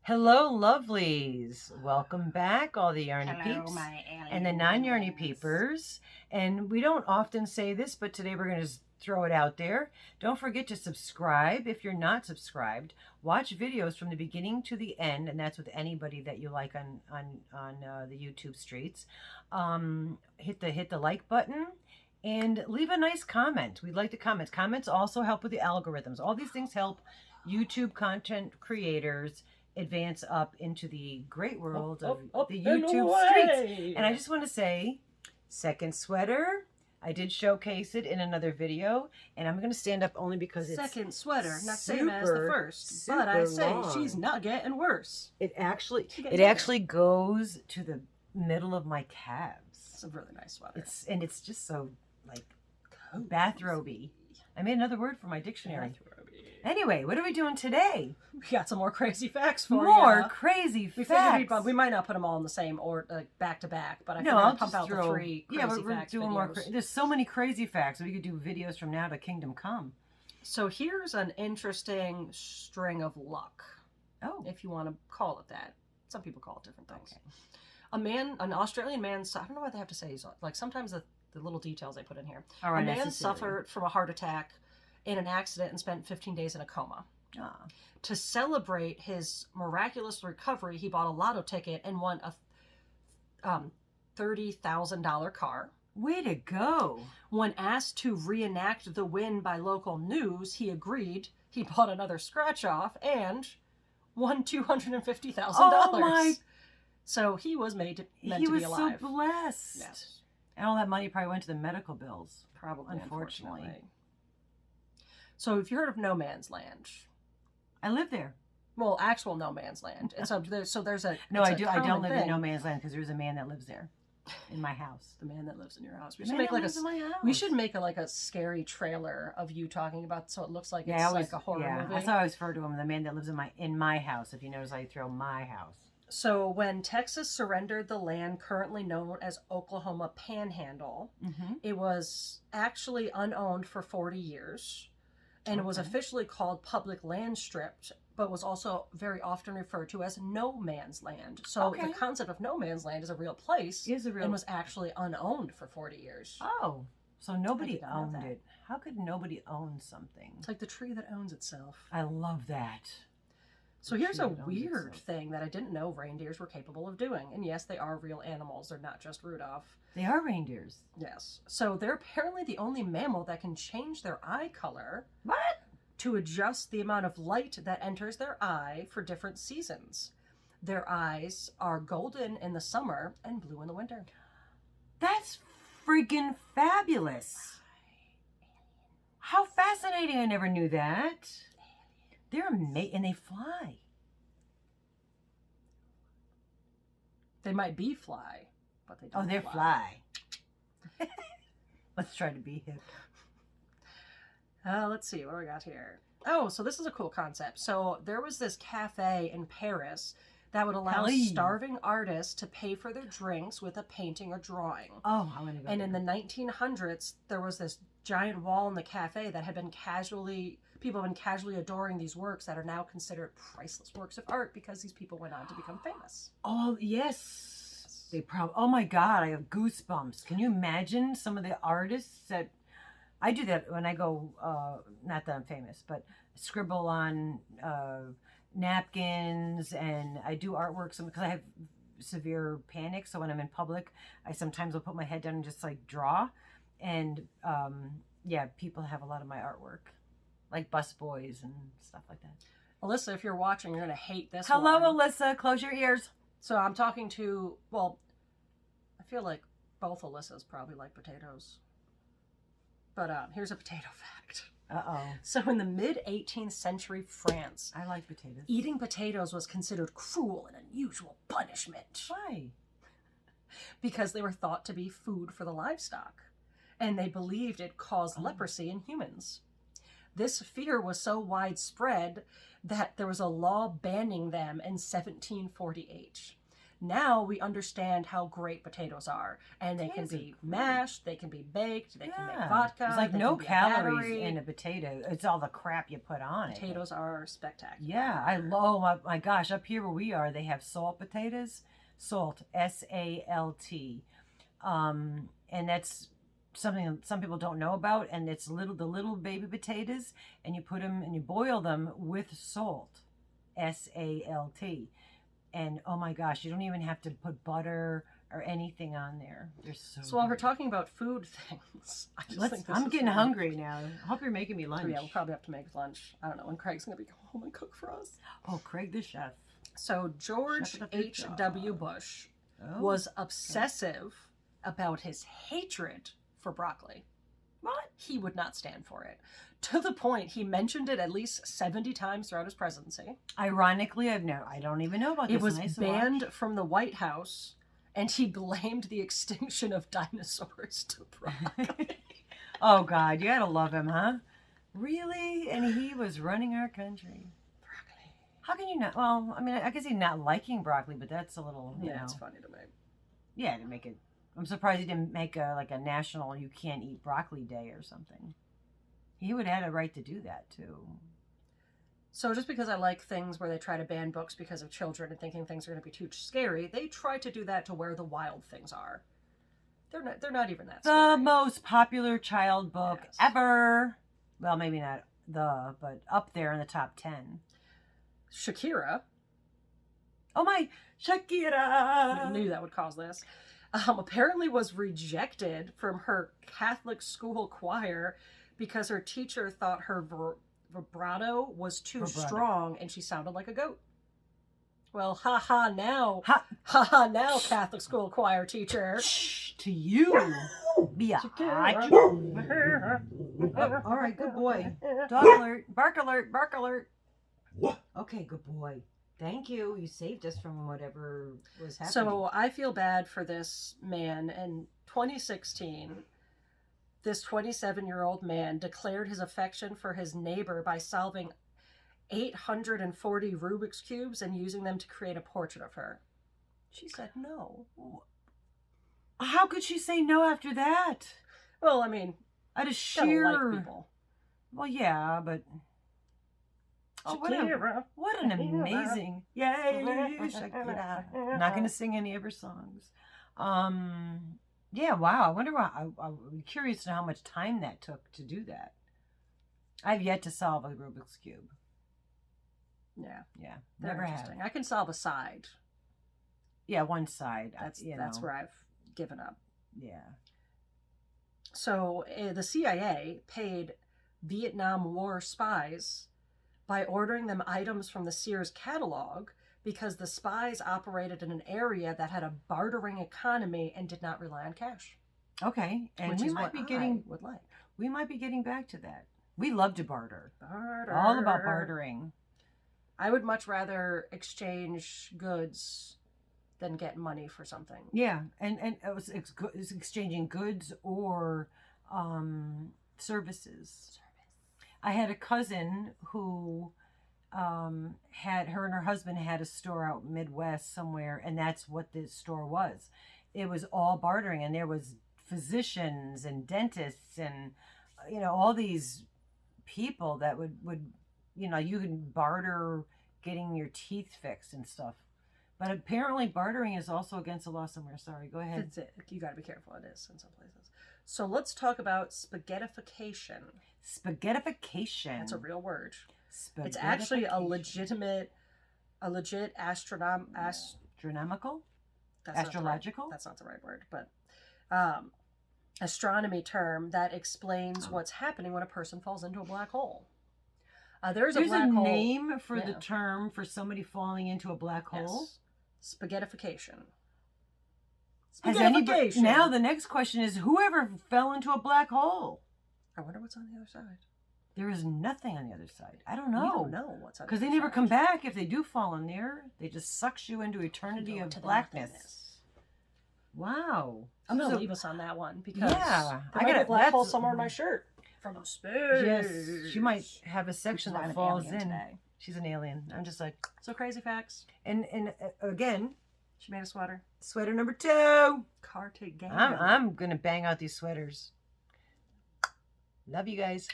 Hello, lovelies. Welcome back, all the yarny Hello, peeps my alien and the non-yarny friends. peepers. And we don't often say this, but today we're going to throw it out there. Don't forget to subscribe if you're not subscribed. Watch videos from the beginning to the end, and that's with anybody that you like on the YouTube streets. Hit the like button. And leave a nice comment. We'd like the comments. Comments also help with the algorithms. All these things help YouTube content creators advance up into the great world of the YouTube streets. And I just want to say, second sweater. I did showcase it in another video, and I'm going to stand up only because it's second sweater, not same as the first. But I say long. she's not getting worse. It actually goes to the middle of my calves. It's a really nice sweater. It's just so like bathrobe-y. I made another word for my dictionary. Anyway, what are we doing today? We got some more crazy facts for you. More crazy facts. We might not put them all in the same or back to back, but I figured I'll I'd pump out the three crazy facts doing videos. more. There's so many crazy facts. We could do videos from now to Kingdom Come. So here's an interesting string of luck. Oh, if you want to call it that. Some people call it different things. Okay. An Australian man. I don't know what they have to say. Like sometimes the little details they put in here. All right, a man suffered from a heart attack in an accident and spent 15 days in a coma. To celebrate his miraculous recovery, he bought a lotto ticket and won a $30,000 car. Way to go. When asked to reenact the win by local news, he agreed. He bought another scratch off and won $250,000. Oh my! So he was meant to be alive. He was so blessed. Yes. And all that money probably went to the medical bills. Probably, unfortunately. So have you heard of No Man's Land? I live there. Well, actual No Man's Land. And so there's a no. I don't live in No Man's Land because there's a man that lives there, in my house. The man that lives in your house. We should make a scary trailer of you talking about so it looks like it's like a horror movie. That's how I always refer to him. The man that lives in my house. If you notice, I throw my house. So when Texas surrendered the land currently known as Oklahoma Panhandle, it was actually unowned for 40 years. And it was officially called Public Land Strip, but was also very often referred to as No Man's Land. So the concept of No Man's Land is a real place. And was actually unowned for 40 years. Oh, so nobody owned it. How could nobody own something? It's like the tree that owns itself. I love that. So here's a weird thing that I didn't know reindeers were capable of doing. And yes, they are real animals. They're not just Rudolph. They are reindeers. Yes. So they're apparently the only mammal that can change their eye color. What? To adjust the amount of light that enters their eye for different seasons. Their eyes are golden in the summer and blue in the winter. That's freaking fabulous. How fascinating. I never knew that. They're amazing, and they fly. They might be fly, but they don't they're fly. Let's try to be hip. Let's see, what do we got here? Oh, so this is a cool concept. So there was this cafe in Paris that would allow starving artists to pay for their drinks with a painting or drawing. Oh, I want to go And in the 1900s, there was this giant wall in the cafe that had been people have been casually adoring these works that are now considered priceless works of art because these people went on to become famous. Oh, yes. They probably, oh my God, I have goosebumps. Can you imagine some of the artists that, I do that when I go, not that I'm famous, but scribble on napkins, and I do artwork because I have severe panic. So when I'm in public, I sometimes will put my head down and just like draw. And people have a lot of my artwork, like busboys and stuff like that. Alyssa, if you're watching, you're going to hate this Hello, one. Alyssa. Close your ears. So I'm talking to, I feel like both Alyssas probably like potatoes. But here's a potato fact. Uh-oh. So in the mid-18th century France, I like potatoes. Eating potatoes was considered cruel and unusual punishment. Why? Because they were thought to be food for the livestock, and they believed it caused leprosy in humans. This fear was so widespread that there was a law banning them in 1748. Now we understand how great potatoes are, and they can Potatoes are be great. mashed, they can be baked, they can make Yeah. vodka. There's like they no can be a calories battery. in a potato. It's all the crap you put on it. Potatoes are spectacular. Yeah, I love. My gosh, up here where we are, they have salt potatoes. Salt, SALT, and that's something some people don't know about. And it's the little baby potatoes, and you put them and you boil them with salt, SALT. And oh my gosh, you don't even have to put butter or anything on there. They're so while we're good. talking about food things, I just think I'm getting hungry now. I hope you're making me lunch. Oh, yeah, we'll probably have to make lunch. I don't know when Craig's gonna be home and cook for us. Oh, Craig the chef. So George H.W. Bush was obsessive about his hatred for broccoli. What? He would not stand for it. To the point he mentioned it at least 70 times throughout his presidency. Ironically, I don't even know about this. It was banned from the White House, and he blamed the extinction of dinosaurs to broccoli. Oh God, you gotta love him, huh? Really? And he was running our country. Broccoli. How can you not? Well, I mean, I guess he's not liking broccoli, but that's a little, you know. It's funny to me. Yeah, to make it. I'm surprised he didn't make a national "you can't eat broccoli" day or something. He would have had a right to do that too. So just because I like things where they try to ban books because of children and thinking things are going to be too scary, they try to do that to where the wild things are. They're not even that scary. The most popular child book ever. Well, maybe not but up there in the top 10. Shakira. Oh my, Shakira! I knew that would cause this. Apparently was rejected from her Catholic school choir because her teacher thought her vibrato was too strong and she sounded like a goat. Well, ha now, Catholic school choir teacher. Shh, to you. Be a all right, good boy. Dog alert, bark alert, bark alert. Okay, good boy. Thank you. You saved us from whatever was happening. So I feel bad for this man. In 2016, this 27-year-old man declared his affection for his neighbor by solving 840 Rubik's Cubes and using them to create a portrait of her. She said no. How could she say no after that? Well, I mean, out of sheer... like people. Well, yeah, but... Oh, what an amazing... Yay, Shakira. I'm not going to sing any of her songs. Yeah, wow. I wonder why... I'm curious to know how much time that took to do that. I've yet to solve a Rubik's Cube. Yeah. Yeah. They're Never interesting. have. I can solve a side. Yeah, one side. That's where I've given up. Yeah. So the CIA paid Vietnam War spies by ordering them items from the Sears catalog because the spies operated in an area that had a bartering economy and did not rely on cash. Okay, and which we is might what be getting I would like. We might be getting back to that. We love to barter. Barter. All about bartering. I would much rather exchange goods than get money for something. Yeah, and it's exchanging goods or services. I had a cousin who had her and her husband had a store out Midwest somewhere, and that's what this store was. It was all bartering, and there was physicians and dentists and all these people that would you can barter getting your teeth fixed and stuff. But apparently bartering is also against the law somewhere. Sorry, go ahead. That's it. You got to be careful. It is in some places. So let's talk about spaghettification. Spaghettification. That's a real word. It's actually a legit astronomical. Astrological? That's not the right word, but astronomy term that explains what's happening when a person falls into a black hole. There's a name for the term for somebody falling into a black hole? Yes. Spaghettification. Now the next question is, whoever fell into a black hole? I wonder what's on the other side. There is nothing on the other side. I don't know. We don't know what's on the other side. Because they never come back if they do fall in there. They just sucks you into eternity of blackness. Wow. I'm going to leave us on that one because I got a black hole somewhere in my shirt. From space. Yes, she might have a section that falls in. Today. She's an alien. I'm just like, so crazy facts. And again, She made a sweater. Sweater number 2. Carte gang. I'm gonna bang out these sweaters. Love you guys.